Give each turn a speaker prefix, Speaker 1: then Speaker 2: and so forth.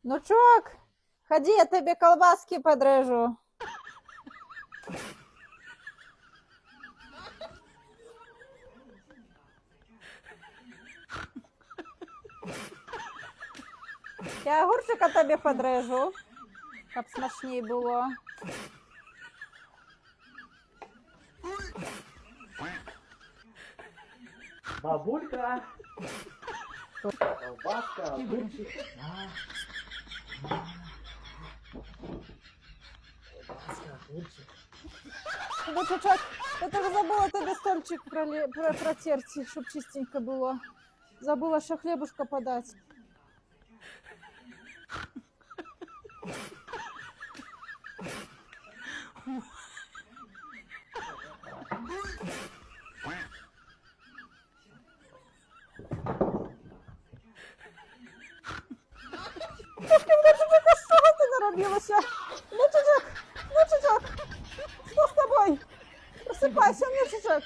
Speaker 1: Внучок, ходи, я тебе колбаски подрежу. Я огурчика тобі подрежу, щоб смачніше було.
Speaker 2: Бабулька. Колбаска, огурчик. Колбаска, огурчик.
Speaker 1: Внучок, я теж забула тобі стольчик протерти, щоб чистенько було. Забула, що хлібушка подати. Що ти наробилася? Внучок, що з тобою? Просипайся, внучок.